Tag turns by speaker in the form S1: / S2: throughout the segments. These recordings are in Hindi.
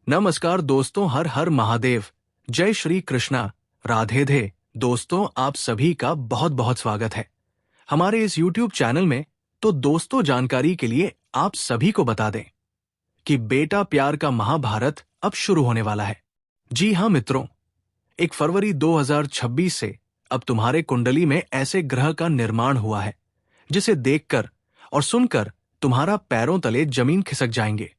S1: नमस्कार दोस्तों, हर हर महादेव। जय श्री कृष्णा, राधे धे। दोस्तों, आप सभी का बहुत बहुत स्वागत है हमारे इस YouTube चैनल में। तो दोस्तों, जानकारी के लिए आप सभी को बता दें कि बेटा प्यार का महाभारत अब शुरू होने वाला है। जी हाँ मित्रों, 1 फरवरी 2026 से अब तुम्हारे कुंडली में ऐसे ग्रह का निर्माण हुआ है जिसे देखकर और सुनकर तुम्हारा पैरों तले जमीन खिसक जाएंगे।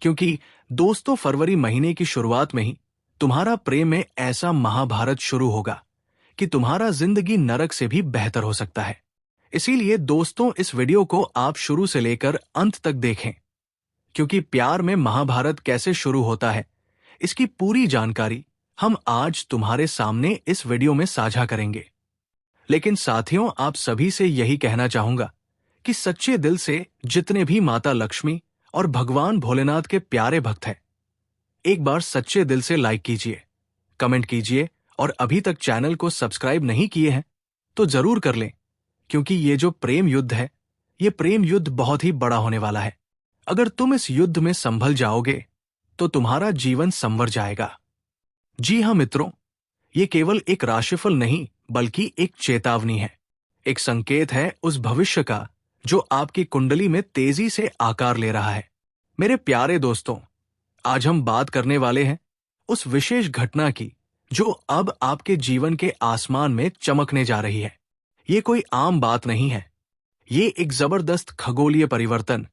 S1: क्योंकि दोस्तों, फरवरी महीने की शुरुआत में ही तुम्हारा प्रेम में ऐसा महाभारत शुरू होगा कि तुम्हारा जिंदगी नरक से भी बेहतर हो सकता है। इसीलिए दोस्तों, इस वीडियो को आप शुरू से लेकर अंत तक देखें, क्योंकि प्यार में महाभारत कैसे शुरू होता है इसकी पूरी जानकारी हम आज तुम्हारे सामने इस वीडियो में साझा करेंगे। लेकिन साथियों, आप सभी से यही कहना चाहूंगा कि सच्चे दिल से जितने भी माता लक्ष्मी और भगवान भोलेनाथ के प्यारे भक्त हैं, एक बार सच्चे दिल से लाइक कीजिए, कमेंट कीजिए और अभी तक चैनल को सब्सक्राइब नहीं किए हैं तो जरूर कर लें, क्योंकि ये जो प्रेम युद्ध है, ये प्रेम युद्ध बहुत ही बड़ा होने वाला है। अगर तुम इस युद्ध में संभल जाओगे तो तुम्हारा जीवन संवर जाएगा। जी हाँ मित्रों, ये केवल एक राशिफल नहीं बल्कि एक चेतावनी है, एक संकेत है उस भविष्य का जो आपकी कुंडली में तेजी से आकार ले रहा है। मेरे प्यारे दोस्तों, आज हम बात करने वाले हैं उस विशेष घटना की जो अब आपके जीवन के आसमान में चमकने जा रही है। ये कोई आम बात नहीं है, ये एक जबरदस्त खगोलीय परिवर्तन,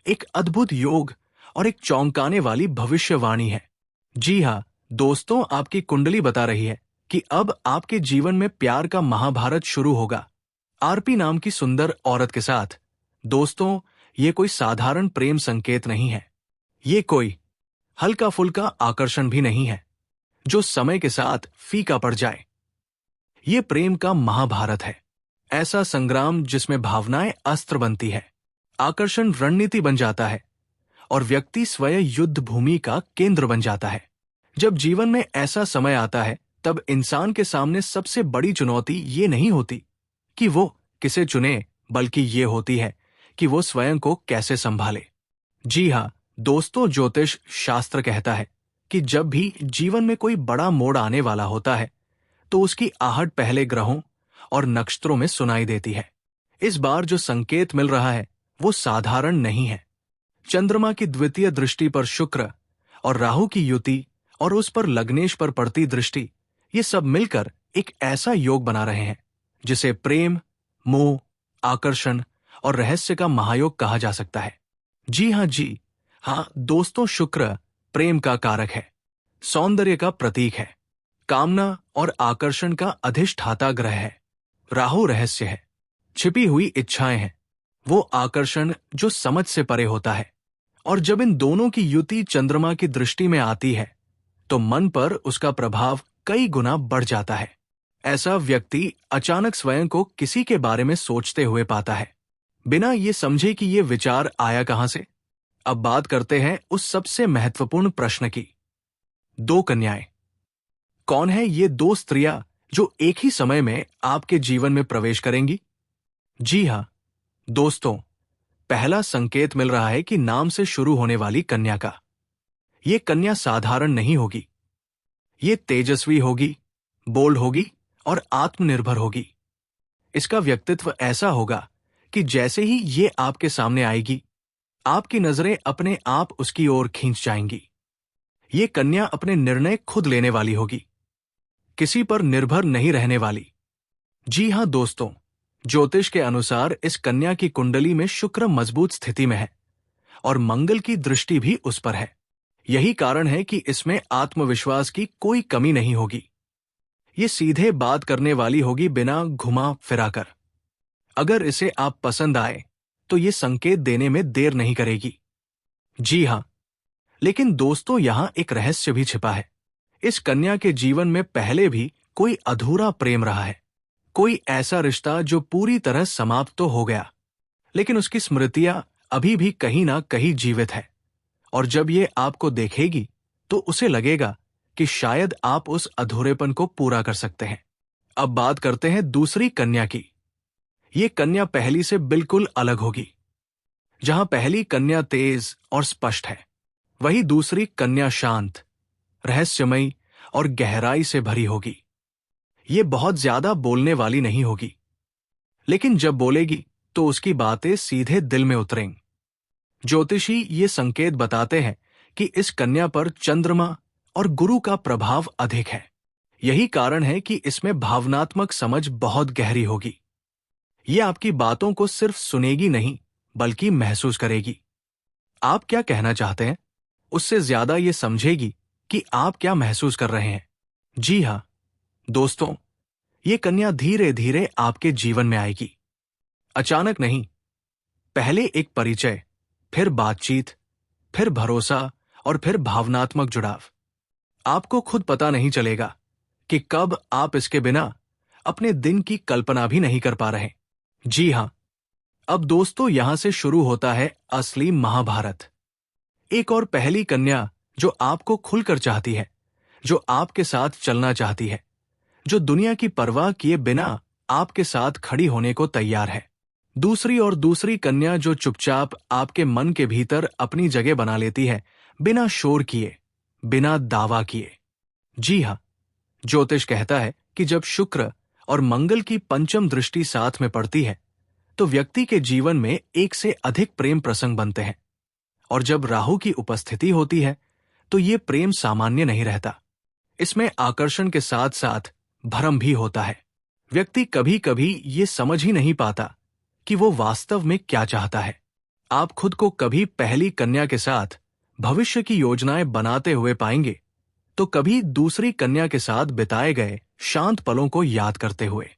S1: एक अद्भुत योग और एक चौंकाने वाली भविष्यवाणी है। जी हाँ दोस्तों, आपकी कुंडली बता रही है कि अब आपके जीवन में प्यार का महाभारत शुरू होगा, आरपी नाम की सुंदर औरत के साथ। दोस्तों, ये कोई साधारण प्रेम संकेत नहीं है, ये कोई हल्का फुल्का आकर्षण भी नहीं है जो समय के साथ फीका पड़ जाए। ये प्रेम का महाभारत है, ऐसा संग्राम जिसमें भावनाएं अस्त्र बनती है, आकर्षण रणनीति बन जाता है और व्यक्ति स्वयं युद्ध भूमि का केंद्र बन जाता है। जब जीवन में ऐसा समय आता है तब इंसान के सामने सबसे बड़ी चुनौती ये नहीं होती कि वो किसे चुने, बल्कि ये होती है कि वो स्वयं को कैसे संभाले। जी हाँ दोस्तों, ज्योतिष शास्त्र कहता है कि जब भी जीवन में कोई बड़ा मोड़ आने वाला होता है तो उसकी आहट पहले ग्रहों और नक्षत्रों में सुनाई देती है। इस बार जो संकेत मिल रहा है वो साधारण नहीं है। चंद्रमा की द्वितीय दृष्टि पर शुक्र और राहु की युति और उस पर लग्नेश पर पड़ती दृष्टि, ये सब मिलकर एक ऐसा योग बना रहे हैं जिसे प्रेम, मोह, आकर्षण और रहस्य का महायोग कहा जा सकता है। जी हाँ दोस्तों, शुक्र प्रेम का कारक है, सौंदर्य का प्रतीक है, कामना और आकर्षण का अधिष्ठाता ग्रह है। राहु रहस्य है, छिपी हुई इच्छाएं हैं, वो आकर्षण जो समझ से परे होता है। और जब इन दोनों की युति चंद्रमा की दृष्टि में आती है तो मन पर उसका प्रभाव कई गुना बढ़ जाता है। ऐसा व्यक्ति अचानक स्वयं को किसी के बारे में सोचते हुए पाता है, बिना ये समझे कि ये विचार आया कहां से। अब बात करते हैं उस सबसे महत्वपूर्ण प्रश्न की, 2 कन्याएं। कौन है ये 2 स्त्रियां जो एक ही समय में आपके जीवन में प्रवेश करेंगी? जी हाँ दोस्तों, पहला संकेत मिल रहा है कि नाम से शुरू होने वाली कन्या का। ये कन्या साधारण नहीं होगी, ये तेजस्वी होगी, बोल्ड होगी और आत्मनिर्भर होगी। इसका व्यक्तित्व ऐसा होगा कि जैसे ही ये आपके सामने आएगी, आपकी नजरें अपने आप उसकी ओर खींच जाएंगी। ये कन्या अपने निर्णय खुद लेने वाली होगी, किसी पर निर्भर नहीं रहने वाली। जी हाँ दोस्तों, ज्योतिष के अनुसार इस कन्या की कुंडली में शुक्र मजबूत स्थिति में है और मंगल की दृष्टि भी उस पर है। यही कारण है कि इसमें आत्मविश्वास की कोई कमी नहीं होगी। ये सीधे बात करने वाली होगी, बिना घुमा फिराकर। अगर इसे आप पसंद आए तो ये संकेत देने में देर नहीं करेगी। जी हाँ, लेकिन दोस्तों, यहां एक रहस्य भी छिपा है। इस कन्या के जीवन में पहले भी कोई अधूरा प्रेम रहा है, कोई ऐसा रिश्ता जो पूरी तरह समाप्त तो हो गया, लेकिन उसकी स्मृतियां अभी भी कहीं ना कहीं जीवित है। और जब ये आपको देखेगी तो उसे लगेगा कि शायद आप उस अधूरेपन को पूरा कर सकते हैं। अब बात करते हैं दूसरी कन्या की। ये कन्या पहली से बिल्कुल अलग होगी। जहां पहली कन्या तेज और स्पष्ट है, वही दूसरी कन्या शांत, रहस्यमयी और गहराई से भरी होगी। ये बहुत ज्यादा बोलने वाली नहीं होगी, लेकिन जब बोलेगी तो उसकी बातें सीधे दिल में उतरेंगी। ज्योतिषी ये संकेत बताते हैं कि इस कन्या पर चंद्रमा और गुरु का प्रभाव अधिक है। यही कारण है कि इसमें भावनात्मक समझ बहुत गहरी होगी। ये आपकी बातों को सिर्फ सुनेगी नहीं, बल्कि महसूस करेगी। आप क्या कहना चाहते हैं, उससे ज्यादा ये समझेगी कि आप क्या महसूस कर रहे हैं। जी हाँ दोस्तों, ये कन्या धीरे धीरे आपके जीवन में आएगी। अचानक नहीं, पहले एक परिचय, फिर बातचीत, फिर भरोसा और फिर भावनात्मक जुड़ाव। आपको खुद पता नहीं चलेगा कि कब आप इसके बिना अपने दिन की कल्पना भी नहीं कर पा रहे। जी हां, अब दोस्तों यहां से शुरू होता है असली महाभारत। एक और पहली कन्या जो आपको खुलकर चाहती है, जो आपके साथ चलना चाहती है, जो दुनिया की परवाह किए बिना आपके साथ खड़ी होने को तैयार है। दूसरी कन्या जो चुपचाप आपके मन के भीतर अपनी जगह बना लेती है, बिना शोर किए, बिना दावा किए। जी हां, ज्योतिष कहता है कि जब शुक्र और मंगल की पंचम दृष्टि साथ में पड़ती है तो व्यक्ति के जीवन में एक से अधिक प्रेम प्रसंग बनते हैं। और जब राहु की उपस्थिति होती है तो ये प्रेम सामान्य नहीं रहता। इसमें आकर्षण के साथ साथ भ्रम भी होता है। व्यक्ति कभी कभी ये समझ ही नहीं पाता कि वो वास्तव में क्या चाहता है। आप खुद को कभी पहली कन्या के साथ भविष्य की योजनाएं बनाते हुए पाएंगे, तो कभी दूसरी कन्या के साथ बिताए गए शांत पलों को याद करते हुए।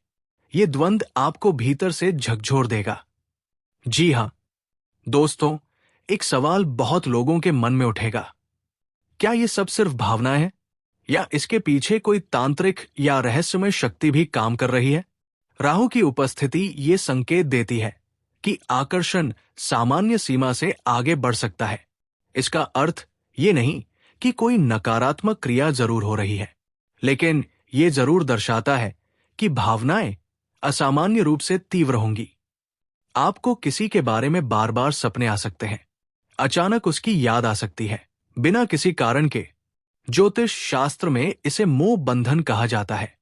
S1: ये द्वंद्व आपको भीतर से झकझोर देगा। जी हां दोस्तों, एक सवाल बहुत लोगों के मन में उठेगा, क्या ये सब सिर्फ भावना है या इसके पीछे कोई तांत्रिक या रहस्यमय शक्ति भी काम कर रही है? राहु की उपस्थिति ये संकेत देती है कि आकर्षण सामान्य सीमा से आगे बढ़ सकता है। इसका अर्थ ये नहीं कि कोई नकारात्मक क्रिया जरूर हो रही है, लेकिन ये जरूर दर्शाता है कि भावनाएं असामान्य रूप से तीव्र होंगी। आपको किसी के बारे में बार बार सपने आ सकते हैं, अचानक उसकी याद आ सकती है, बिना किसी कारण के। ज्योतिष शास्त्र में इसे मोह बंधन कहा जाता है।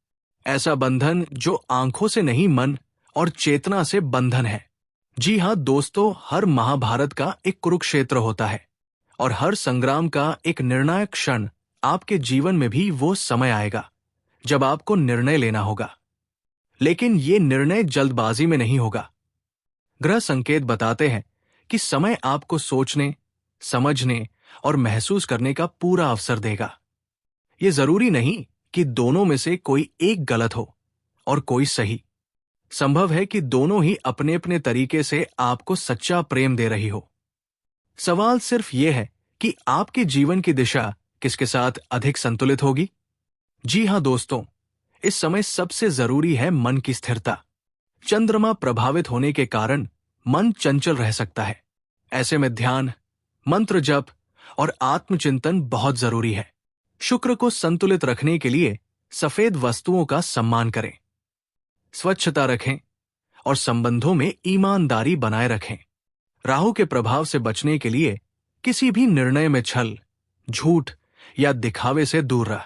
S1: ऐसा बंधन जो आंखों से नहीं, मन और चेतना से बंधन है। जी हां दोस्तों, हर महाभारत का एक कुरुक्षेत्र होता है और हर संग्राम का एक निर्णायक क्षण आपके जीवन में भी वो समय आएगा जब आपको निर्णय लेना होगा। लेकिन ये निर्णय जल्दबाजी में नहीं होगा। ग्रह संकेत बताते हैं कि समय आपको सोचने, समझने और महसूस करने का पूरा अवसर देगा। ये जरूरी नहीं कि दोनों में से कोई एक गलत हो और कोई सही। संभव है कि दोनों ही अपने अपने तरीके से आपको सच्चा प्रेम दे रही हो। सवाल सिर्फ ये है कि आपके जीवन की दिशा किसके साथ अधिक संतुलित होगी। जी हां दोस्तों, इस समय सबसे जरूरी है मन की स्थिरता। चंद्रमा प्रभावित होने के कारण मन चंचल रह सकता है। ऐसे में ध्यान, मंत्र जप और आत्मचिंतन बहुत जरूरी है। शुक्र को संतुलित रखने के लिए सफेद वस्तुओं का सम्मान करें, स्वच्छता रखें और संबंधों में ईमानदारी बनाए रखें। राहु के प्रभाव से बचने के लिए किसी भी निर्णय में छल, झूठ या दिखावे से दूर रह।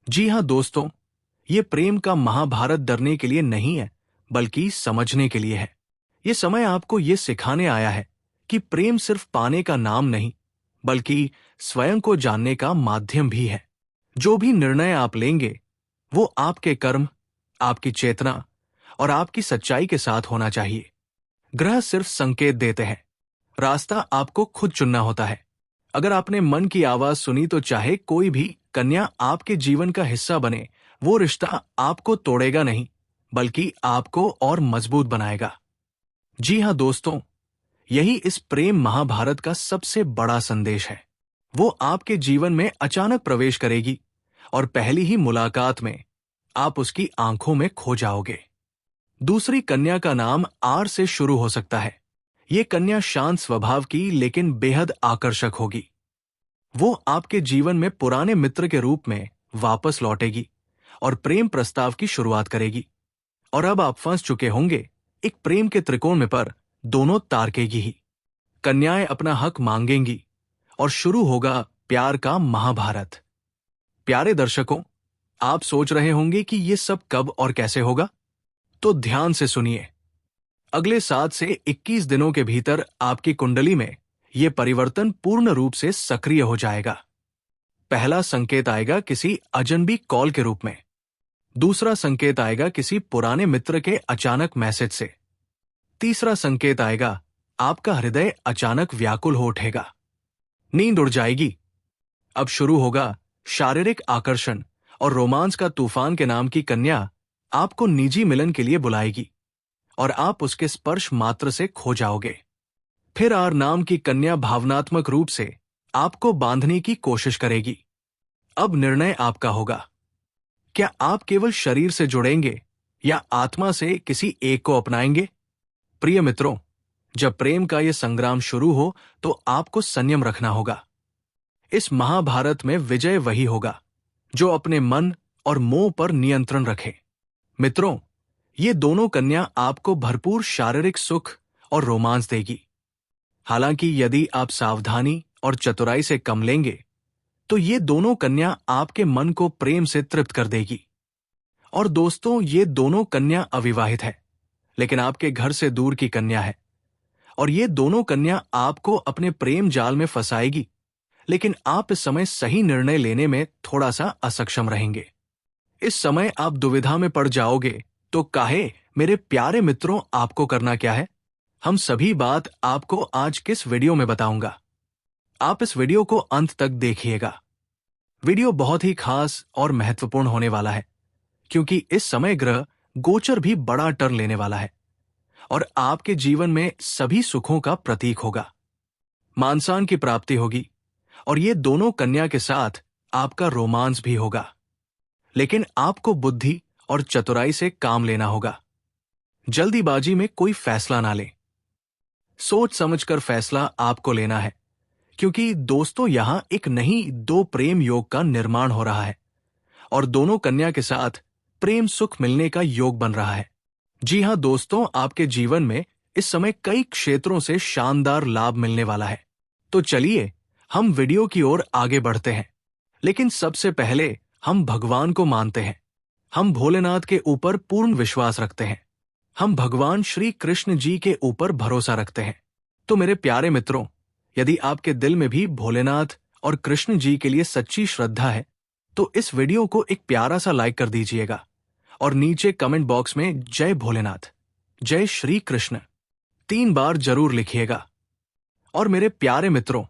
S1: जी हां दोस्तों, ये प्रेम का महाभारत डरने के लिए नहीं है, बल्कि समझने के लिए है। ये समय आपको ये सिखाने आया है कि प्रेम सिर्फ पाने का नाम नहीं, बल्कि स्वयं को जानने का माध्यम भी है। जो भी निर्णय आप लेंगे वो आपके कर्म, आपकी चेतना और आपकी सच्चाई के साथ होना चाहिए। ग्रह सिर्फ संकेत देते हैं, रास्ता आपको खुद चुनना होता है। अगर आपने मन की आवाज सुनी तो चाहे कोई भी कन्या आपके जीवन का हिस्सा बने, वो रिश्ता आपको तोड़ेगा नहीं, बल्कि आपको और मजबूत बनाएगा। जी हां दोस्तों, यही इस प्रेम महाभारत का सबसे बड़ा संदेश है। वो आपके जीवन में अचानक प्रवेश करेगी और पहली ही मुलाकात में आप उसकी आंखों में खो जाओगे। दूसरी कन्या का नाम आर से शुरू हो सकता है। ये कन्या शांत स्वभाव की लेकिन बेहद आकर्षक होगी। वो आपके जीवन में पुराने मित्र के रूप में वापस लौटेगी और प्रेम प्रस्ताव की शुरुआत करेगी। और अब आप फंस चुके होंगे एक प्रेम के त्रिकोण में, पर दोनों तारकेगी ही। कन्याएं अपना हक मांगेंगी और शुरू होगा प्यार का महाभारत। प्यारे दर्शकों, आप सोच रहे होंगे कि ये सब कब और कैसे होगा, तो ध्यान से सुनिए। अगले 7 से 21 दिनों के भीतर आपकी कुंडली में ये परिवर्तन पूर्ण रूप से सक्रिय हो जाएगा। पहला संकेत आएगा किसी अजनबी कॉल के रूप में। दूसरा संकेत आएगा किसी पुराने मित्र के अचानक मैसेज से। तीसरा संकेत आएगा आपका हृदय अचानक व्याकुल हो उठेगा। नींद उड़ जाएगी। अब शुरू होगा शारीरिक आकर्षण और रोमांस का तूफान के नाम की कन्या आपको निजी मिलन के लिए बुलाएगी और आप उसके स्पर्श मात्र से खो जाओगे। फिर आर नाम की कन्या भावनात्मक रूप से आपको बांधने की कोशिश करेगी। अब निर्णय आपका होगा। क्या आप केवल शरीर से जुड़ेंगे या आत्मा से किसी एक को अपनाएंगे? प्रिय मित्रों, जब प्रेम का यह संग्राम शुरू हो तो आपको संयम रखना होगा। इस महाभारत में विजय वही होगा जो अपने मन और मोह पर नियंत्रण रखे। मित्रों, ये दोनों कन्या आपको भरपूर शारीरिक सुख और रोमांस देगी। हालांकि यदि आप सावधानी और चतुराई से कम लेंगे तो ये दोनों कन्या आपके मन को प्रेम से तृप्त कर देगी। और दोस्तों, ये दोनों कन्या अविवाहित है, लेकिन आपके घर से दूर की कन्या है। और ये दोनों कन्या आपको अपने प्रेम जाल में फंसाएगी, लेकिन आप इस समय सही निर्णय लेने में थोड़ा सा असक्षम रहेंगे। इस समय आप दुविधा में पड़ जाओगे तो काहे मेरे प्यारे मित्रों, आपको करना क्या है? हम सभी बात आपको आज किस वीडियो में बताऊंगा। आप इस वीडियो को अंत तक देखिएगा। वीडियो बहुत ही खास और महत्वपूर्ण होने वाला है, क्योंकि इस समय ग्रह गोचर भी बड़ा टर्न लेने वाला है और आपके जीवन में सभी सुखों का प्रतीक होगा। मानसान की प्राप्ति होगी और ये दोनों कन्या के साथ आपका रोमांस भी होगा। लेकिन आपको बुद्धि और चतुराई से काम लेना होगा। जल्दीबाजी में कोई फैसला ना ले। सोच समझकर फैसला आपको लेना है, क्योंकि दोस्तों यहां एक नहीं दो प्रेम योग का निर्माण हो रहा है और दोनों कन्या के साथ प्रेम सुख मिलने का योग बन रहा है। जी हां दोस्तों, आपके जीवन में इस समय कई क्षेत्रों से शानदार लाभ मिलने वाला है। तो चलिए हम वीडियो की ओर आगे बढ़ते हैं। लेकिन सबसे पहले हम भगवान को मानते हैं। हम भोलेनाथ के ऊपर पूर्ण विश्वास रखते हैं। हम भगवान श्री कृष्ण जी के ऊपर भरोसा रखते हैं। तो मेरे प्यारे मित्रों, यदि आपके दिल में भी भोलेनाथ और कृष्ण जी के लिए सच्ची श्रद्धा है तो इस वीडियो को एक प्यारा सा लाइक कर दीजिएगा और नीचे कमेंट बॉक्स में जय भोलेनाथ, जय श्री कृष्ण 3 बार जरूर लिखिएगा। और मेरे प्यारे मित्रों,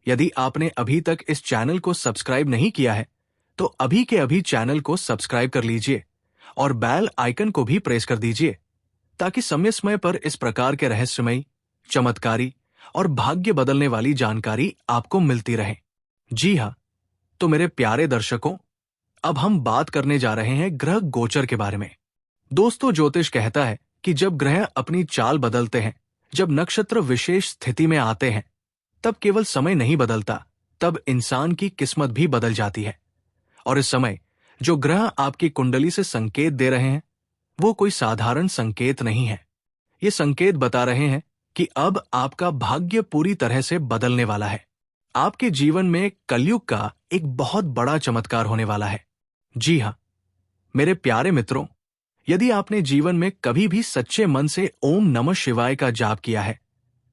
S1: यदि आपने अभी तक इस चैनल को सब्सक्राइब नहीं किया है तो अभी के अभी चैनल को सब्सक्राइब कर लीजिए और बेल आइकन को भी प्रेस कर दीजिए, ताकि समय समय पर इस प्रकार के रहस्यमयी, चमत्कारी और भाग्य बदलने वाली जानकारी आपको मिलती रहे। जी हां, तो मेरे प्यारे दर्शकों, अब हम बात करने जा रहे हैं ग्रह गोचर के बारे में। दोस्तों, ज्योतिष कहता है कि जब ग्रह अपनी चाल बदलते हैं, जब नक्षत्र विशेष स्थिति में आते हैं, तब केवल समय नहीं बदलता, तब इंसान की किस्मत भी बदल जाती है। और इस समय जो ग्रह आपकी कुंडली से संकेत दे रहे हैं वो कोई साधारण संकेत नहीं है। ये संकेत बता रहे हैं कि अब आपका भाग्य पूरी तरह से बदलने वाला है। आपके जीवन में कलयुग का एक बहुत बड़ा चमत्कार होने वाला है। जी हां, मेरे प्यारे मित्रों, यदि आपने जीवन में कभी भी सच्चे मन से ओम नमः शिवाय का जाप किया है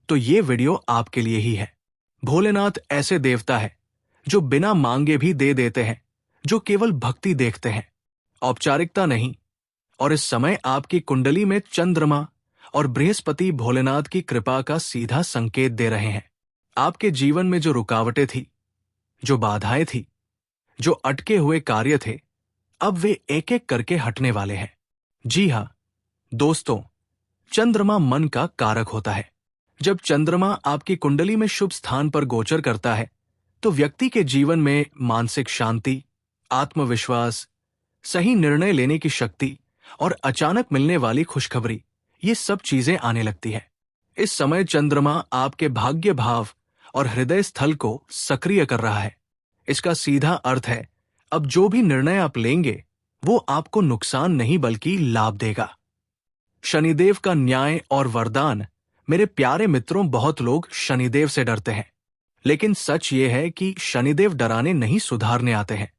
S1: तो ये वीडियो आपके लिए ही है। भोलेनाथ ऐसे देवता है जो बिना मांगे भी दे देते हैं, जो केवल भक्ति देखते हैं, औपचारिकता नहीं। और इस समय आपकी कुंडली में चंद्रमा और बृहस्पति भोलेनाथ की कृपा का सीधा संकेत दे रहे हैं। आपके जीवन में जो रुकावटें थी, जो बाधाएं थी, जो अटके हुए कार्य थे, अब वे एक एक करके हटने वाले हैं। जी हां दोस्तों, चंद्रमा मन का कारक होता है। जब चंद्रमा आपकी कुंडली में शुभ स्थान पर गोचर करता है तो व्यक्ति के जीवन में मानसिक शांति, आत्मविश्वास, सही निर्णय लेने की शक्ति और अचानक मिलने वाली खुशखबरी, ये सब चीजें आने लगती है। इस समय चंद्रमा आपके भाग्य भाव और हृदय स्थल को सक्रिय कर रहा है। इसका सीधा अर्थ है अब जो भी निर्णय आप लेंगे वो आपको नुकसान नहीं बल्कि लाभ देगा। शनिदेव का न्याय और वरदान। मेरे प्यारे मित्रों, बहुत लोग शनिदेव से डरते हैं, लेकिन सच ये है कि शनिदेव डराने नहीं सुधारने आते हैं।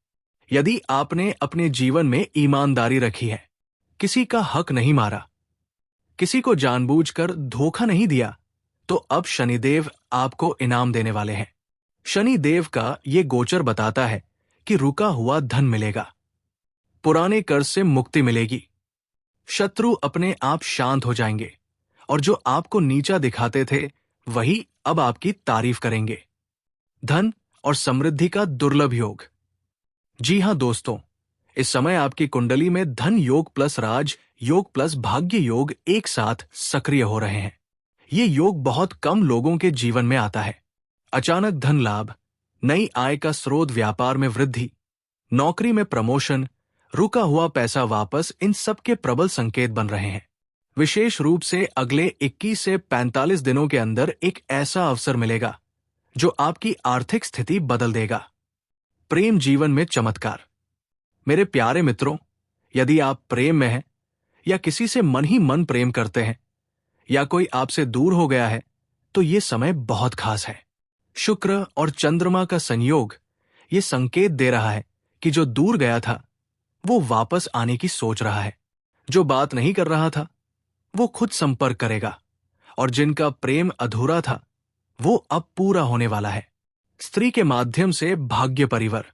S1: यदि आपने अपने जीवन में ईमानदारी रखी है, किसी का हक नहीं मारा, किसी को जानबूझकर धोखा नहीं दिया, तो अब शनिदेव आपको इनाम देने वाले हैं। शनिदेव का ये गोचर बताता है कि रुका हुआ धन मिलेगा, पुराने कर्ज से मुक्ति मिलेगी, शत्रु अपने आप शांत हो जाएंगे और जो आपको नीचा दिखाते थे वही अब आपकी तारीफ करेंगे। धन और समृद्धि का दुर्लभ योग। जी हां दोस्तों, इस समय आपकी कुंडली में धन योग प्लस राज योग प्लस भाग्य योग एक साथ सक्रिय हो रहे हैं। ये योग बहुत कम लोगों के जीवन में आता है। अचानक धन लाभ, नई आय का स्रोत, व्यापार में वृद्धि, नौकरी में प्रमोशन, रुका हुआ पैसा वापस, इन सब के प्रबल संकेत बन रहे हैं। विशेष रूप से अगले 21 से 45 दिनों के अंदर एक ऐसा अवसर मिलेगा जो आपकी आर्थिक स्थिति बदल देगा। प्रेम जीवन में चमत्कार। मेरे प्यारे मित्रों, यदि आप प्रेम में हैं या किसी से मन ही मन प्रेम करते हैं या कोई आपसे दूर हो गया है, तो ये समय बहुत खास है। शुक्र और चंद्रमा का संयोग ये संकेत दे रहा है कि जो दूर गया था वो वापस आने की सोच रहा है, जो बात नहीं कर रहा था वो खुद संपर्क करेगा, और जिनका प्रेम अधूरा था वो अब पूरा होने वाला है। स्त्री के माध्यम से भाग्य परिवर,